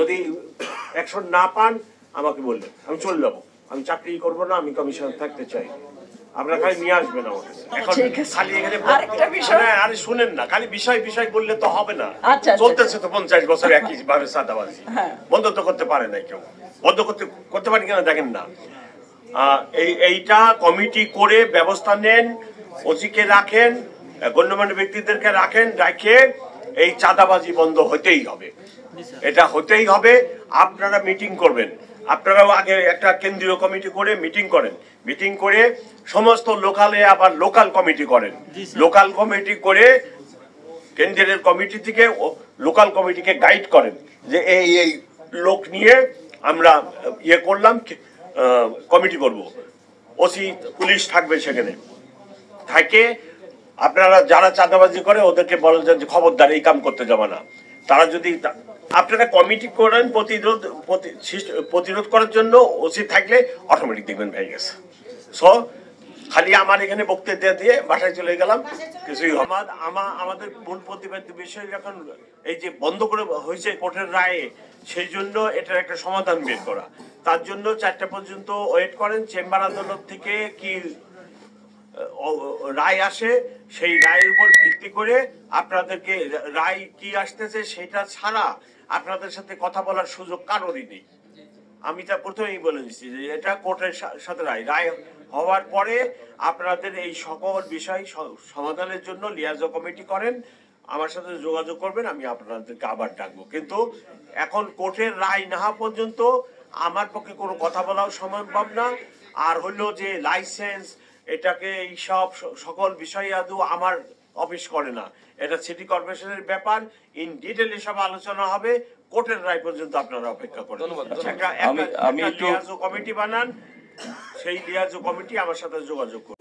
যদি অ্যাকশন না পান আমাকে বললেন, আমি চলে যাবো। আমি চাকরি করবো না, আমি কমিশনার থাকতে চাই। আপনারা খালি নিয়ে আসবেন আমার কাছে। এখন খালি এখানে আরে শুনেন না, খালি বিষয় বিষয় বললে তো হবে না। চলতেছে তো 50 বছর একই ভাবে চাঁদাবাজি, বন্ধ তো করতে পারে নাই কেউ। বন্ধ করতে পারেন কিনা দেখেন না। এইটা কমিটি করে ব্যবস্থা নেন, ওসিকে রাখেন, গণ্যমান্য ব্যক্তিদেরকে রাখেন, রাখে এই চাঁদাবাজি বন্ধ হতেই হবে, এটা হতেই হবে। আপনারা মিটিং করবেন, আপনারাও আগে একটা কেন্দ্রীয় কমিটি করে মিটিং করেন, মিটিং করে সমস্ত লোকালে আবার লোকাল কমিটি করেন, লোকাল কমিটি করে কেন্দ্রের কমিটি থেকে লোকাল কমিটিকে গাইড করেন যে এই এই লোক নিয়ে আমরা ইয়ে করলাম, কমিটি করব, ওসি পুলিশ থাকবে সেখানে থাকে। আপনারা যারা চাঁদাবাজি করে ওদেরকে বলেন যে খবরদার এই কাম করতে যাবে না। তারা যদি আপনারা কমিটি করেন প্রতিরোধ করার জন্য, ওসি থাকলে অটোমেটিক দেখবেন হয়ে গেছে। সো খালি আমার এখানে বক্তৃতা দিয়ে বাসায় চলে গেলাম, কিছুই আমাদের মূল প্রতিবাদ বিষয় যখন এই যে বন্ধ করে হয়েছে কোর্টের রায়ে, সেই জন্য এটার একটা সমাধান বের করা। তার জন্য 4টা পর্যন্ত ওয়েট করেন, চেম্বার আদালত থেকে কি রায় আসে, সেই রায়ের উপর ভিত্তি করে আপনাদেরকে রায় কি আসতেছে সেটা ছাড়া আপনাদের সাথে কথা বলার সুযোগ কারোরই নেই। আমি তা প্রথমেই বলে দিচ্ছি যে এটা কোর্টের সাথে রায় হওয়ার পরে আপনাদের এই সকল বিষয় সমাধানের জন্য লিয়াজো কমিটি করেন, আমার সাথে যোগাযোগ করবেন, আমি আপনাদেরকে আবার ডাকবো। কিন্তু এখন কোর্টের রায় না হওয়া পর্যন্ত আমার পক্ষে কোনো কথা বলাও সম্ভব না। আর হলো যে লাইসেন্স, এটাকে এই সব সকল বিষয় আদৌ আমার অফিস করে না, এটা সিটি কর্পোরেশনের ব্যাপার। ইন ডিটেল এসব আলোচনা হবে, কোর্টের রায় পর্যন্ত আপনারা অপেক্ষা করেন। একটা লিয়াজো কমিটি বানান, সেই লিয়াজো কমিটি আমার সাথে যোগাযোগ করুন।